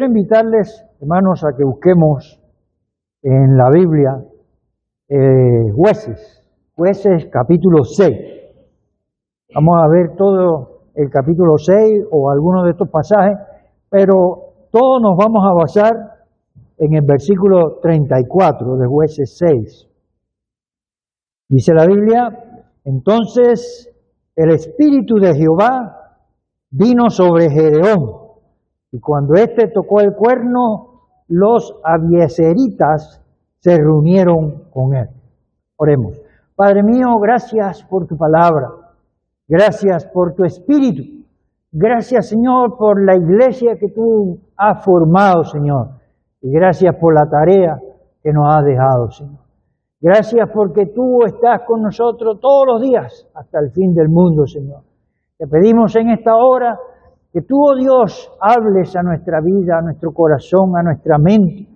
quiero invitarles, hermanos, a que busquemos en la Biblia Jueces capítulo 6. Vamos a ver todo el capítulo 6 o algunos de estos pasajes, pero todos nos vamos a basar en el versículo 34 de Jueces 6. Dice la Biblia: entonces el Espíritu de Jehová vino sobre Gedeón, y cuando éste tocó el cuerno, los abiezeritas se reunieron con él. Oremos. Padre mío, gracias por tu palabra. Gracias por tu Espíritu. Gracias, Señor, por la iglesia que tú has formado, Señor. Y gracias por la tarea que nos has dejado, Señor. Gracias porque tú estás con nosotros todos los días hasta el fin del mundo, Señor. Te pedimos en esta hora que tú, oh Dios, hables a nuestra vida, a nuestro corazón, a nuestra mente.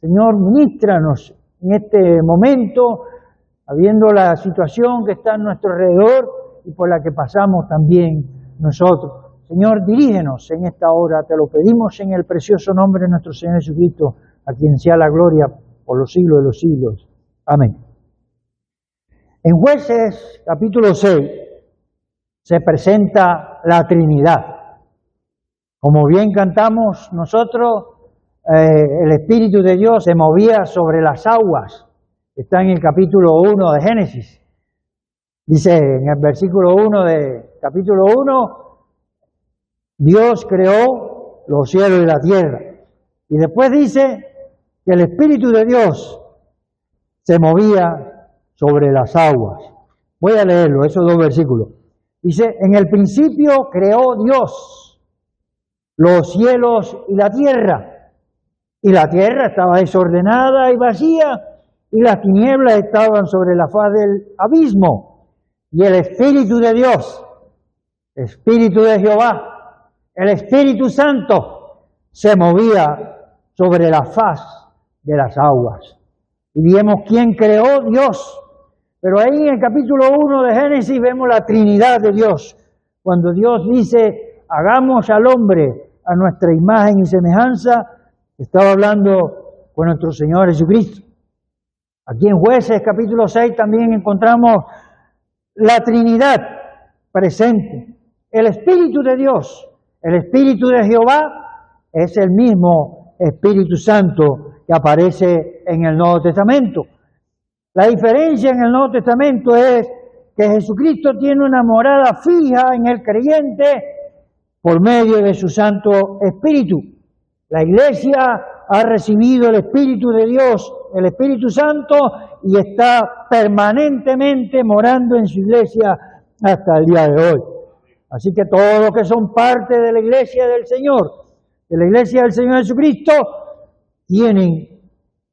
Señor, ministranos en este momento, habiendo la situación que está a nuestro alrededor y por la que pasamos también nosotros. Señor, dirígenos en esta hora, te lo pedimos en el precioso nombre de nuestro Señor Jesucristo, a quien sea la gloria por los siglos de los siglos. Amén. En Jueces capítulo 6 se presenta la Trinidad. Como bien cantamos nosotros, el Espíritu de Dios se movía sobre las aguas. Está en el capítulo 1 de Génesis. Dice en el versículo 1 de capítulo 1, Dios creó los cielos y la tierra. Y después dice que el Espíritu de Dios se movía sobre las aguas. Voy a leerlo, esos dos versículos. Dice: en el principio creó Dios los cielos y la tierra estaba desordenada y vacía, y las tinieblas estaban sobre la faz del abismo, y el Espíritu de Dios, Espíritu de Jehová, el Espíritu Santo, se movía sobre la faz de las aguas. Y vemos quién creó: Dios. Pero ahí en el capítulo 1 de Génesis vemos la Trinidad de Dios, cuando Dios dice: hagamos al hombre a nuestra imagen y semejanza. Estaba hablando con nuestro Señor Jesucristo. Aquí en Jueces capítulo 6 también encontramos la Trinidad presente. El Espíritu de Dios, el Espíritu de Jehová, es el mismo Espíritu Santo que aparece en el Nuevo Testamento. La diferencia en el Nuevo Testamento es que Jesucristo tiene una morada fija en el creyente por medio de su Santo Espíritu. La Iglesia ha recibido el Espíritu de Dios, el Espíritu Santo, y está permanentemente morando en su Iglesia hasta el día de hoy. Así que todos los que son parte de la Iglesia del Señor, de la Iglesia del Señor Jesucristo, tienen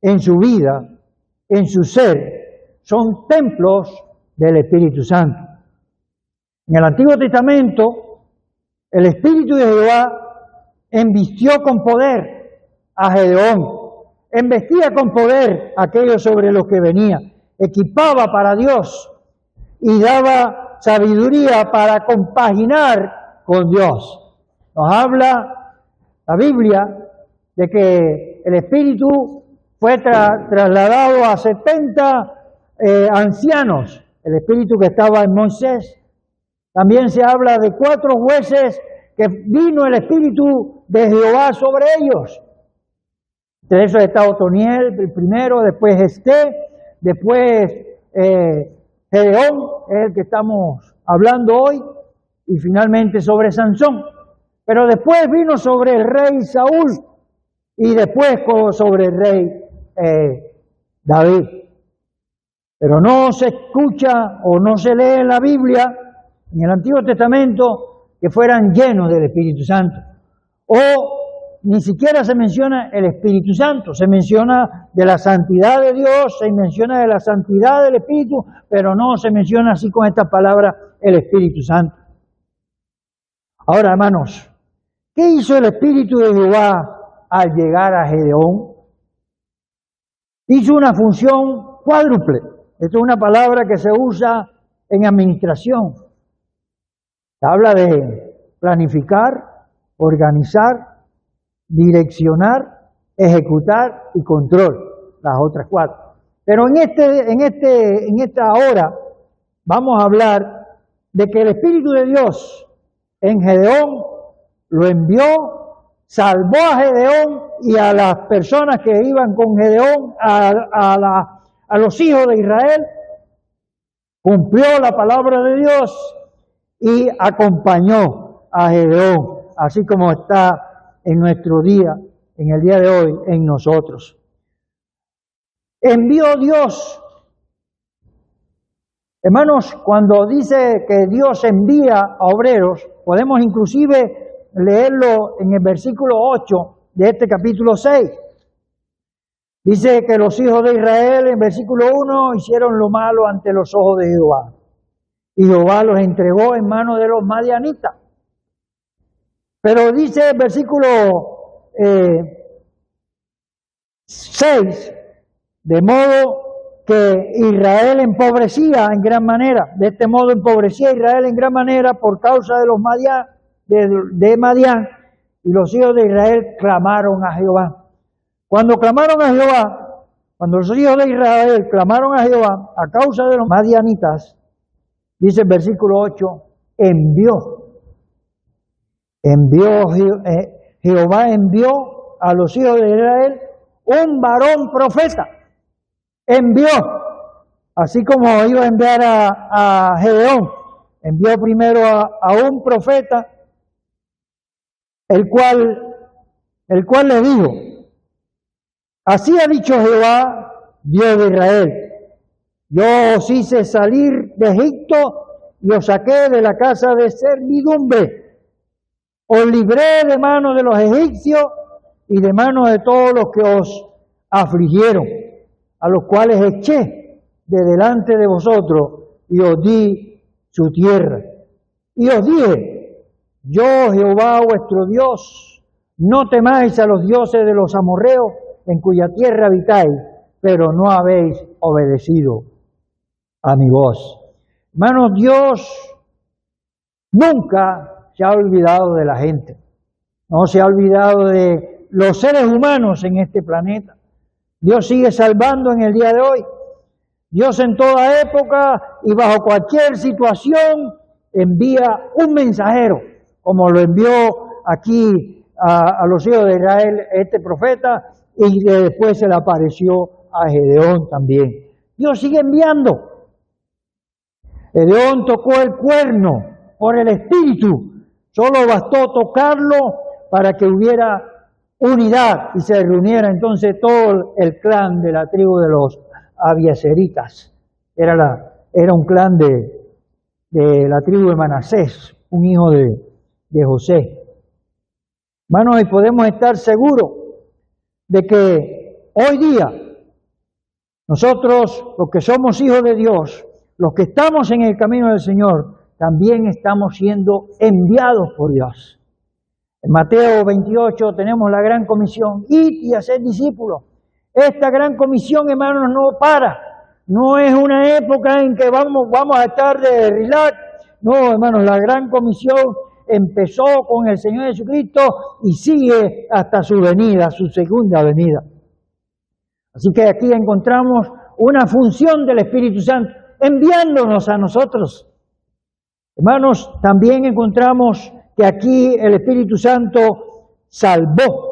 en su vida, en su ser, son templos del Espíritu Santo. En el Antiguo Testamento, el Espíritu de Jehová embistió con poder a Gedeón, embestía con poder a aquellos sobre los que venía, equipaba para Dios y daba sabiduría para compaginar con Dios. Nos habla la Biblia de que el Espíritu fue trasladado a 70 ancianos, el Espíritu que estaba en Moisés. También se habla de 4 jueces que vino el Espíritu de Jehová sobre ellos. Entre esos está Otoniel, el primero, después Esté, después Gedeón, el que estamos hablando hoy, y finalmente sobre Sansón. Pero después vino sobre el rey Saúl y después sobre el rey David. Pero no se escucha o no se lee en la Biblia, en el Antiguo Testamento, que fueran llenos del Espíritu Santo. O ni siquiera se menciona el Espíritu Santo, se menciona de la santidad de Dios, se menciona de la santidad del Espíritu, pero no se menciona así con esta palabra el Espíritu Santo. Ahora, hermanos, ¿qué hizo el Espíritu de Jehová al llegar a Gedeón? Hizo una función cuádruple. Esto es una palabra que se usa en administración. Se habla de planificar, organizar, direccionar, ejecutar y control, las otras 4. Pero en esta hora vamos a hablar de que el Espíritu de Dios en Gedeón lo envió, salvó a Gedeón y a las personas que iban con Gedeón, a los hijos de Israel, cumplió la palabra de Dios y acompañó a Gedeón, así como está en nuestro día, en el día de hoy, en nosotros. Envió Dios. Hermanos, cuando dice que Dios envía a obreros, podemos inclusive leerlo en el versículo 8 de este capítulo 6. Dice que los hijos de Israel, en versículo 1, hicieron lo malo ante los ojos de Jehová. Y Jehová los entregó en manos de los madianitas. Pero dice el versículo 6, de modo que Israel empobrecía en gran manera. De este modo empobrecía Israel en gran manera por causa de los Madián. Y los hijos de Israel clamaron a Jehová. Cuando clamaron a Jehová, cuando los hijos de Israel clamaron a Jehová a causa de los madianitas, dice el versículo 8, Jehová envió a los hijos de Israel un varón profeta. Envió, así como iba a enviar a Gedeón, envió primero a un profeta, el cual le dijo: así ha dicho Jehová, Dios de Israel, yo os hice salir de Egipto y os saqué de la casa de servidumbre, os libré de manos de los egipcios y de manos de todos los que os afligieron, a los cuales eché de delante de vosotros y os di su tierra. Y os dije: yo, Jehová vuestro Dios, no temáis a los dioses de los amorreos en cuya tierra habitáis, pero no habéis obedecido a mi voz. Hermanos, Dios nunca se ha olvidado de la gente, no se ha olvidado de los seres humanos en este planeta. Dios sigue salvando en el día de hoy. Dios en toda época y bajo cualquier situación envía un mensajero, como lo envió aquí a los hijos de Israel este profeta, y después se le apareció a Gedeón también. Dios sigue enviando. Gedeón tocó el cuerno por el Espíritu. Solo bastó tocarlo para que hubiera unidad y se reuniera entonces todo el clan de la tribu de los abiezeritas. Era un clan de la tribu de Manasés, un hijo de José. Hermanos, y podemos estar seguros de que hoy día nosotros, los que somos hijos de Dios, los que estamos en el camino del Señor, también estamos siendo enviados por Dios. En Mateo 28 tenemos la gran comisión: id y hacer discípulos. Esta gran comisión, hermanos, no para. No es una época en que vamos a estar de relax. No, hermanos, la gran comisión empezó con el Señor Jesucristo y sigue hasta su venida, su segunda venida. Así que aquí encontramos una función del Espíritu Santo, enviándonos a nosotros. Hermanos, también encontramos que aquí el Espíritu Santo salvó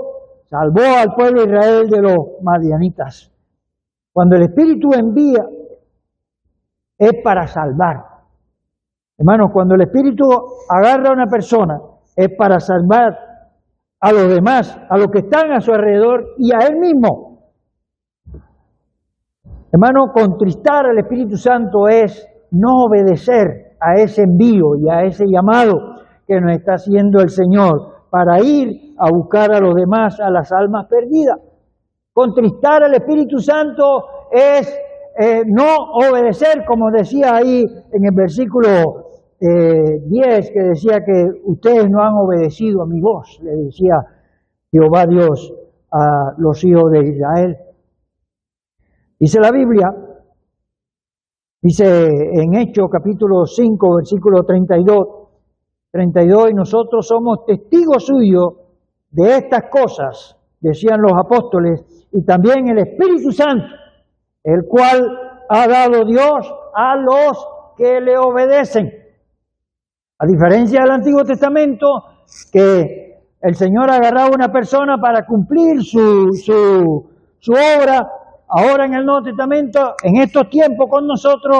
al pueblo de Israel de los madianitas. Cuando el Espíritu envía, es para salvar. Hermanos, cuando el Espíritu agarra a una persona, es para salvar a los demás, a los que están a su alrededor y a él mismo. Hermano, contristar al Espíritu Santo es no obedecer a ese envío y a ese llamado que nos está haciendo el Señor para ir a buscar a los demás, a las almas perdidas. Contristar al Espíritu Santo es no obedecer, como decía ahí en el versículo 10, que decía que ustedes no han obedecido a mi voz, le decía Jehová Dios a los hijos de Israel. Dice la Biblia, dice en Hechos capítulo 5, versículo 32, y nosotros somos testigos suyos de estas cosas, decían los apóstoles, y también el Espíritu Santo, el cual ha dado Dios a los que le obedecen. A diferencia del Antiguo Testamento, que el Señor agarraba a una persona para cumplir su obra, ahora en el Nuevo Testamento, en estos tiempos con nosotros,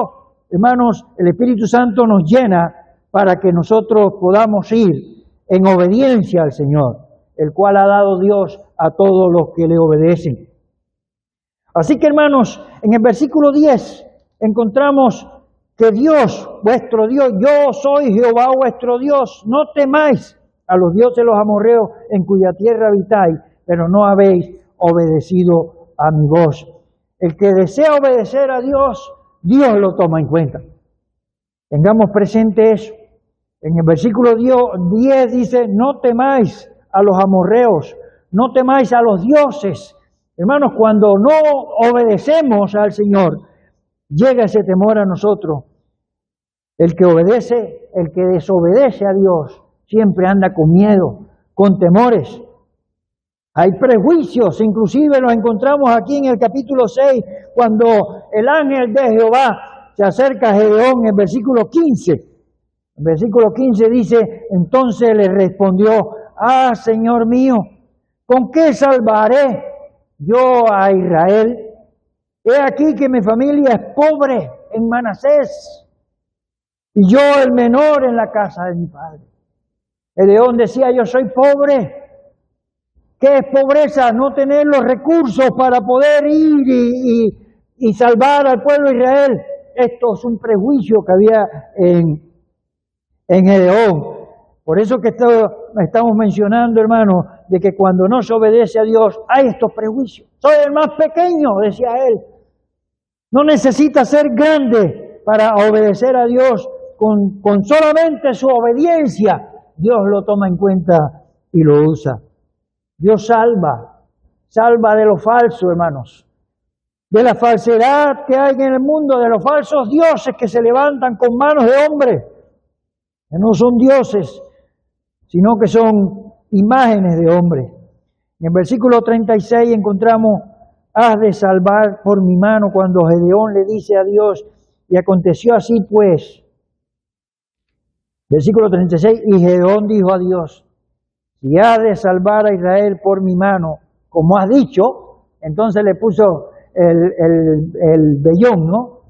hermanos, el Espíritu Santo nos llena para que nosotros podamos ir en obediencia al Señor, el cual ha dado Dios a todos los que le obedecen. Así que, hermanos, en el versículo 10 encontramos que Dios, vuestro Dios, yo soy Jehová vuestro Dios, no temáis a los dioses de los amorreos en cuya tierra habitáis, pero no habéis obedecido a mi voz. El que desea obedecer a Dios, Dios lo toma en cuenta. Tengamos presente eso. En el versículo 10 dice, no temáis a los amorreos, no temáis a los dioses. Hermanos, cuando no obedecemos al Señor, llega ese temor a nosotros. El que obedece, el que desobedece a Dios, siempre anda con miedo, con temores. Hay prejuicios, inclusive los encontramos aquí en el capítulo 6, cuando el ángel de Jehová se acerca a Gedeón en el versículo 15. El versículo 15 dice, entonces le respondió, Señor mío, ¿con qué salvaré yo a Israel? He aquí que mi familia es pobre en Manasés, y yo el menor en la casa de mi padre. Gedeón decía, yo soy pobre. ¿Qué es pobreza? No tener los recursos para poder ir y salvar al pueblo de Israel. Esto es un prejuicio que había en Gedeón. Por eso que estamos mencionando, hermano, de que cuando no se obedece a Dios hay estos prejuicios. Soy el más pequeño, decía él. No necesita ser grande para obedecer a Dios. Con solamente su obediencia, Dios lo toma en cuenta y lo usa. Dios salva de lo falso, hermanos, de la falsedad que hay en el mundo, de los falsos dioses que se levantan con manos de hombre, que no son dioses, sino que son imágenes de hombre. En el versículo 36 encontramos, has de salvar por mi mano, cuando Gedeón le dice a Dios, y aconteció así pues. Versículo 36, y Gedeón dijo a Dios, si has de salvar a Israel por mi mano, como has dicho, entonces le puso el vellón, ¿no?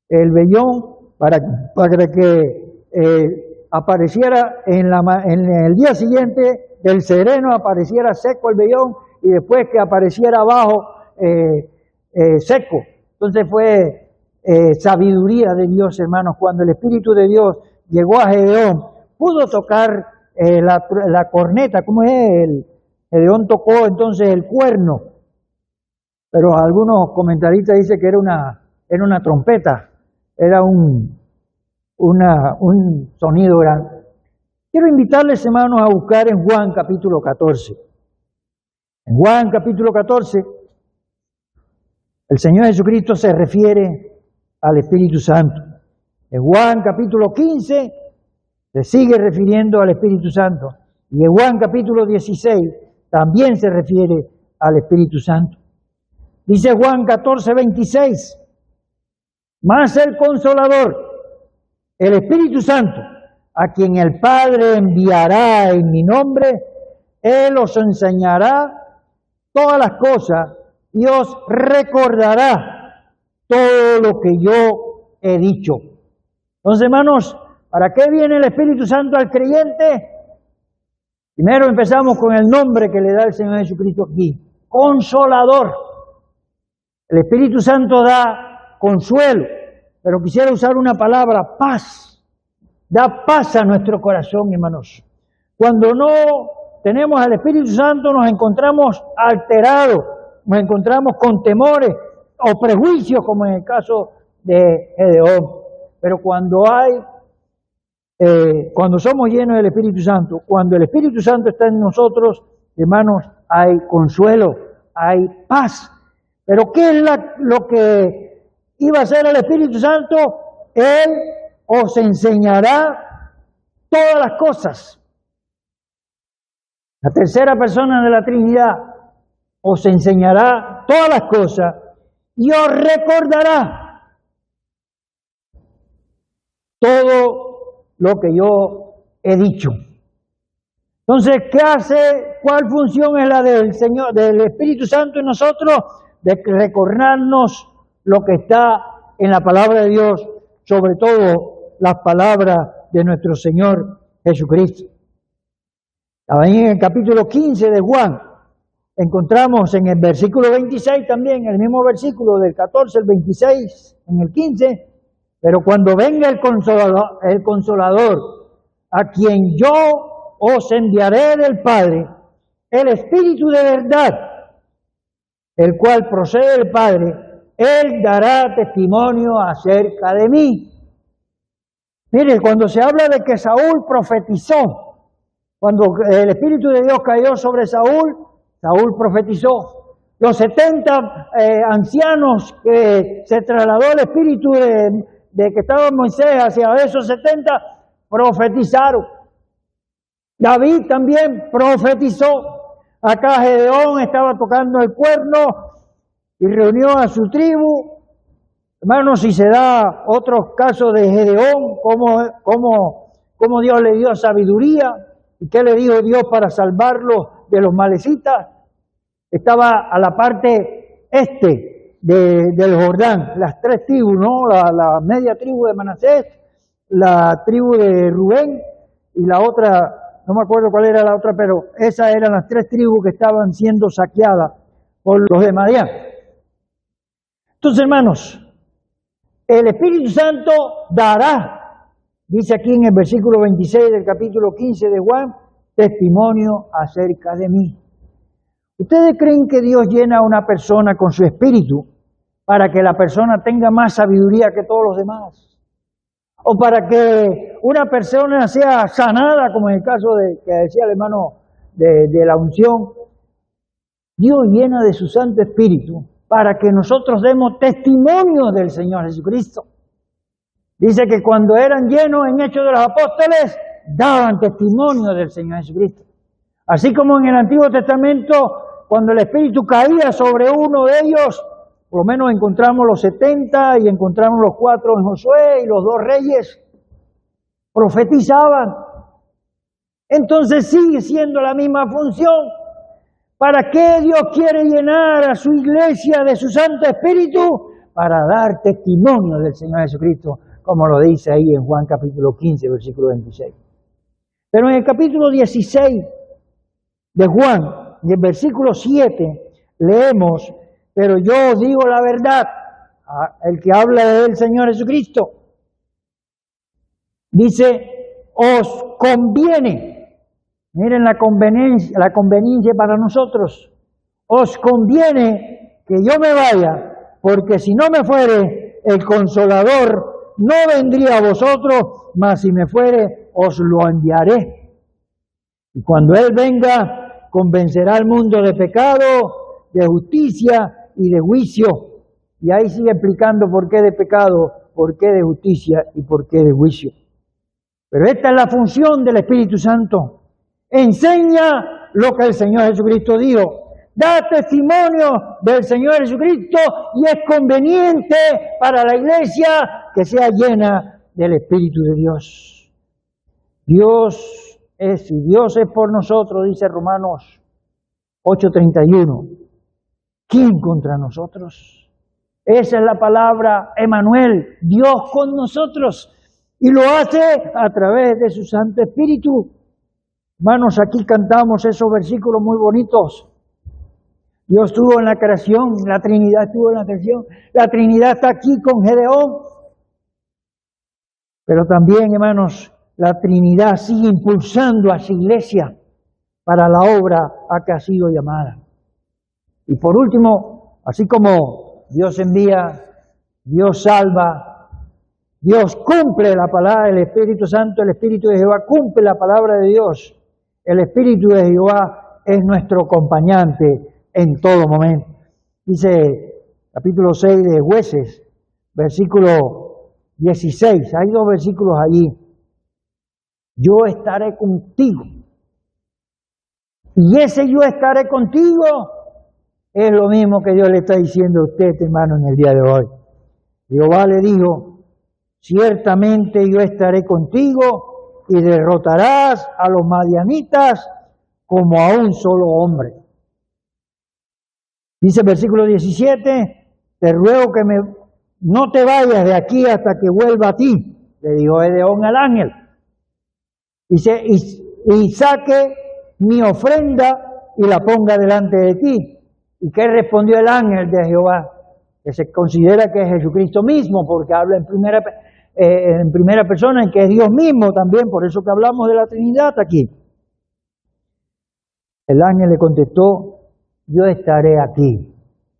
El vellón para que apareciera en el día siguiente del sereno, apareciera seco el vellón, y después que apareciera abajo seco. Entonces fue sabiduría de Dios, hermanos, cuando el Espíritu de Dios llegó a Gedeón, pudo tocar la corneta, ¿cómo es? Gedeón tocó entonces el cuerno, pero algunos comentaristas dicen que era una trompeta, era un sonido grande. Quiero invitarles, hermanos, a buscar en Juan capítulo 14. En Juan capítulo 14, el Señor Jesucristo se refiere al Espíritu Santo. En Juan capítulo 15 se sigue refiriendo al Espíritu Santo. Y en Juan capítulo 16 también se refiere al Espíritu Santo. Dice Juan 14, 26, mas el Consolador, el Espíritu Santo, a quien el Padre enviará en mi nombre, Él os enseñará todas las cosas y os recordará todo lo que yo he dicho. Entonces, hermanos, ¿para qué viene el Espíritu Santo al creyente? Primero empezamos con el nombre que le da el Señor Jesucristo aquí, Consolador. El Espíritu Santo da consuelo, pero quisiera usar una palabra, paz. Da paz a nuestro corazón, hermanos. Cuando no tenemos al Espíritu Santo nos encontramos alterados, nos encontramos con temores o prejuicios, como en el caso de Gedeón. Pero cuando somos llenos del Espíritu Santo, cuando el Espíritu Santo está en nosotros, hermanos, hay consuelo, hay paz. Pero ¿qué es lo que iba a hacer el Espíritu Santo? Él os enseñará todas las cosas. La tercera persona de la Trinidad os enseñará todas las cosas y os recordará todo lo que yo he dicho. Entonces, ¿qué hace? ¿Cuál función es la del Señor, del Espíritu Santo en nosotros? De recordarnos lo que está en la palabra de Dios, sobre todo las palabras de nuestro Señor Jesucristo. Ahí en el capítulo 15 de Juan, encontramos en el versículo 26 también, el mismo versículo del 14 al 26, en el 15, pero cuando venga el Consolador, a quien yo os enviaré del Padre, el Espíritu de verdad, el cual procede del Padre, Él dará testimonio acerca de mí. Mire, cuando se habla de que Saúl profetizó, cuando el Espíritu de Dios cayó sobre Saúl, Saúl profetizó. Los 70 ancianos que se trasladó el Espíritu de que estaba Moisés hacia esos 70, profetizaron. David también profetizó. Acá Gedeón estaba tocando el cuerno y reunió a su tribu. Hermanos, si se da otros casos de Gedeón, cómo Dios le dio sabiduría y qué le dijo Dios para salvarlo de los malecitas. Estaba a la parte este del Jordán, las tres tribus, ¿no? La media tribu de Manasés, la tribu de Rubén y la otra, no me acuerdo cuál era la otra, pero esas eran las tres tribus que estaban siendo saqueadas por los de Madián. Entonces, hermanos, el Espíritu Santo dará, dice aquí en el versículo 26 del capítulo 15 de Juan, testimonio acerca de mí. ¿Ustedes creen que Dios llena a una persona con su espíritu para que la persona tenga más sabiduría que todos los demás? ¿O para que una persona sea sanada, como en el caso que decía el hermano de la unción? Dios llena de su Santo Espíritu para que nosotros demos testimonio del Señor Jesucristo. Dice que cuando eran llenos en Hechos de los Apóstoles, daban testimonio del Señor Jesucristo. Así como en el Antiguo Testamento, cuando el Espíritu caía sobre uno de ellos, por lo menos encontramos los 70 y encontramos los 4 en Josué y los 2 reyes, profetizaban. Entonces sigue siendo la misma función. ¿Para qué Dios quiere llenar a su iglesia de su Santo Espíritu? Para dar testimonio del Señor Jesucristo, como lo dice ahí en Juan capítulo 15, versículo 26. Pero en el capítulo 16 de Juan, en el versículo 7, leemos, pero yo os digo la verdad, el que habla del Señor Jesucristo, dice, os conviene. Miren la conveniencia para nosotros. Os conviene que yo me vaya, porque si no me fuere, el Consolador no vendría a vosotros, mas si me fuere, os lo enviaré. Y cuando Él venga, convencerá al mundo de pecado, de justicia y de juicio. Y ahí sigue explicando por qué de pecado, por qué de justicia y por qué de juicio. Pero esta es la función del Espíritu Santo. Enseña lo que el Señor Jesucristo dijo. Da testimonio del Señor Jesucristo y es conveniente para la iglesia que sea llena del Espíritu de Dios. Si Dios es por nosotros, dice Romanos 8:31, ¿quién contra nosotros? Esa es la palabra Emmanuel, Dios con nosotros, y lo hace a través de su Santo Espíritu. Hermanos, aquí cantamos esos versículos muy bonitos. Dios estuvo en la creación, la Trinidad estuvo en la creación, la Trinidad está aquí con Gedeón. Pero también, hermanos, la Trinidad sigue impulsando a su iglesia para la obra a que ha sido llamada. Y por último, así como Dios envía, Dios salva, Dios cumple la palabra del Espíritu Santo, el Espíritu de Jehová cumple la palabra de Dios. El Espíritu de Jehová es nuestro acompañante en todo momento. Dice capítulo 6 de Jueces, versículo 16. Hay 2 versículos allí. Yo estaré contigo. y ese yo estaré contigo, es lo mismo que Dios le está diciendo a usted, hermano, en el día de hoy. Jehová le dijo, ciertamente yo estaré contigo y derrotarás a los madianitas como a un solo hombre. Dice el versículo 17, te ruego que no te vayas de aquí hasta que vuelva a ti, le dijo Gedeón al ángel. Dice, y saque mi ofrenda y la ponga delante de ti. ¿Y qué respondió el ángel de Jehová? Que se considera que es Jesucristo mismo, porque habla en primera persona, y que es Dios mismo también, por eso que hablamos de la Trinidad aquí. El ángel le contestó, yo estaré aquí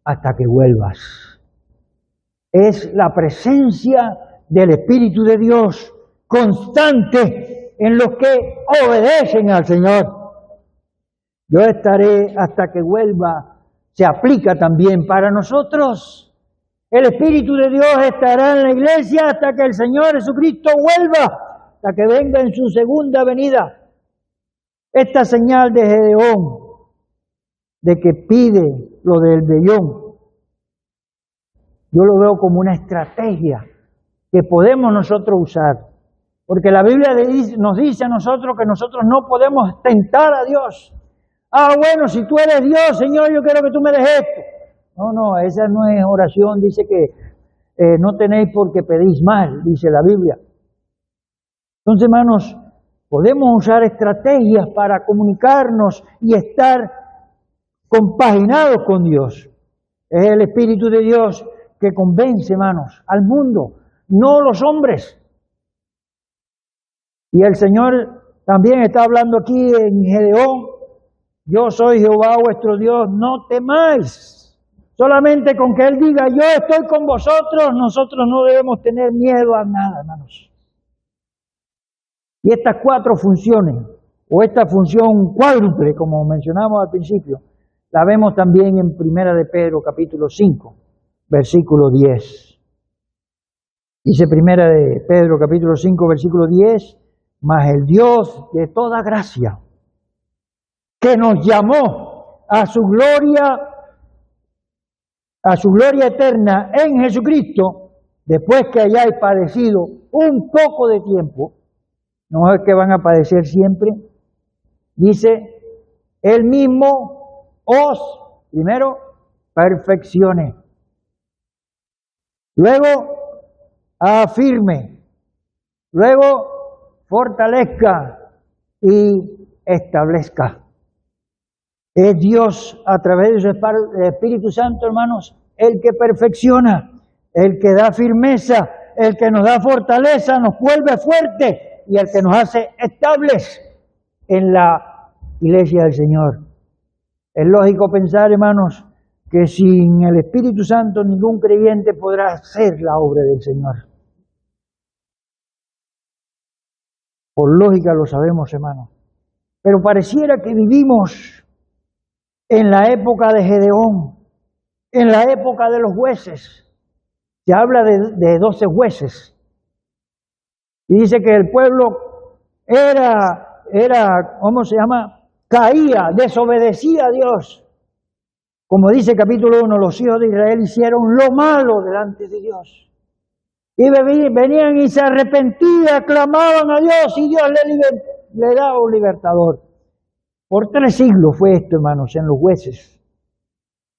hasta que vuelvas. Es la presencia del Espíritu de Dios constante en los que obedecen al Señor. Yo estaré hasta que vuelva, se aplica también para nosotros. El Espíritu de Dios estará en la iglesia hasta que el Señor Jesucristo vuelva, hasta que venga en su segunda venida. Esta señal de Gedeón, de que pide lo del vellón, yo lo veo como una estrategia que podemos nosotros usar. Porque la Biblia nos dice a nosotros que nosotros no podemos tentar a Dios. Bueno, si tú eres Dios, Señor, yo quiero que tú me des esto. No, esa no es oración. Dice que no tenéis por qué pedís mal, dice la Biblia. Entonces, hermanos, podemos usar estrategias para comunicarnos y estar compaginados con Dios. Es el Espíritu de Dios que convence, hermanos, al mundo, no los hombres. Y el Señor también está hablando aquí en Gedeón, yo soy Jehová vuestro Dios, no temáis. Solamente con que Él diga, yo estoy con vosotros, nosotros no debemos tener miedo a nada, hermanos. Y estas cuatro funciones, o esta función cuádruple, como mencionamos al principio, la vemos también en Primera de Pedro, capítulo 5, versículo 10. Dice Primera de Pedro, capítulo 5, versículo 10, mas el Dios de toda gracia, que nos llamó a su gloria eterna en Jesucristo, después que hayáis padecido un poco de tiempo, no es que van a padecer siempre, dice, Él mismo os, primero, perfeccione, luego afirme, luego fortalezca y establezca. Es Dios a través de su Espíritu Santo, hermanos, el que perfecciona, el que da firmeza, el que nos da fortaleza, nos vuelve fuerte y el que nos hace estables en la iglesia del Señor. Es lógico pensar, hermanos, que sin el Espíritu Santo ningún creyente podrá hacer la obra del Señor. Por lógica lo sabemos, hermanos. Pero pareciera que vivimos en la época de Gedeón, en la época de los jueces. Se habla de 12 jueces. Y dice que el pueblo era, ¿cómo se llama? Caía, desobedecía a Dios. Como dice el capítulo 1, los hijos de Israel hicieron lo malo delante de Dios. Y venían y se arrepentían, clamaban a Dios y Dios le daba un libertador. Por 3 siglos fue esto, hermanos, en los jueces.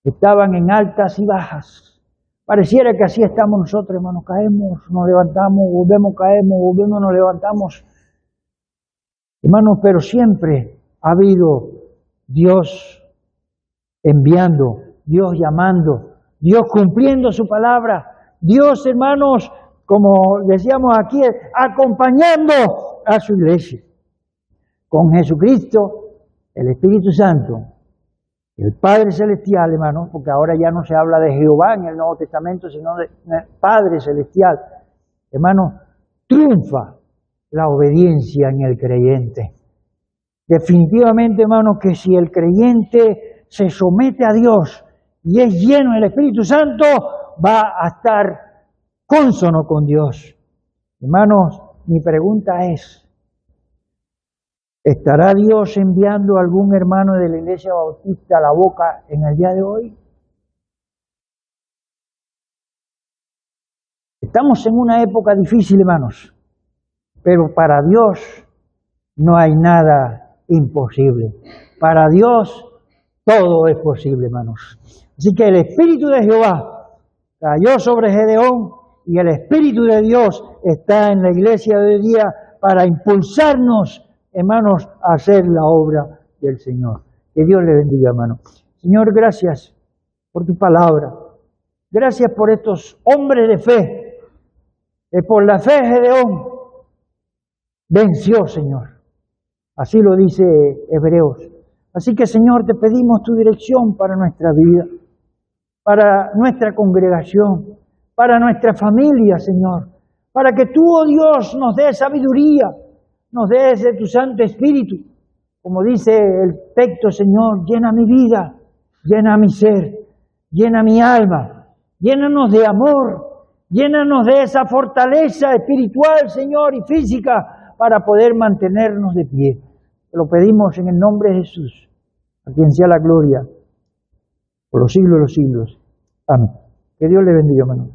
Estaban en altas y bajas. Pareciera que así estamos nosotros, hermanos. Caemos, nos levantamos, volvemos, caemos, volvemos, nos levantamos. Hermanos, pero siempre ha habido Dios enviando, Dios llamando, Dios cumpliendo su palabra. Dios, hermanos, como decíamos aquí, acompañando a su iglesia. Con Jesucristo, el Espíritu Santo, el Padre Celestial, hermanos, porque ahora ya no se habla de Jehová en el Nuevo Testamento, sino de Padre Celestial. Hermanos, triunfa la obediencia en el creyente. Definitivamente, hermanos, que si el creyente se somete a Dios y es lleno del Espíritu Santo, va a estar cónsono con Dios. Hermanos, mi pregunta es, ¿Estará Dios enviando a algún hermano de la Iglesia Bautista a la boca en el día de hoy? Estamos en una época difícil, hermanos, pero para Dios no hay nada imposible. Para Dios todo es posible, hermanos. Así que el Espíritu de Jehová cayó sobre Gedeón y el Espíritu de Dios está en la iglesia de hoy día para impulsarnos, hermanos, a hacer la obra del Señor. Que Dios le bendiga, hermano. Señor, gracias por tu palabra. Gracias por estos hombres de fe. Por la fe Gedeón venció, Señor. Así lo dice Hebreos. Así que, Señor, te pedimos tu dirección para nuestra vida, para nuestra congregación, para nuestra familia, Señor. Para que tú, oh Dios, nos des sabiduría, nos des de tu Santo Espíritu. Como dice el texto, Señor, llena mi vida, llena mi ser, llena mi alma, llénanos de amor, llénanos de esa fortaleza espiritual, Señor, y física para poder mantenernos de pie. Te lo pedimos en el nombre de Jesús, a quien sea la gloria por los siglos de los siglos. Amén. Que Dios le bendiga, hermano.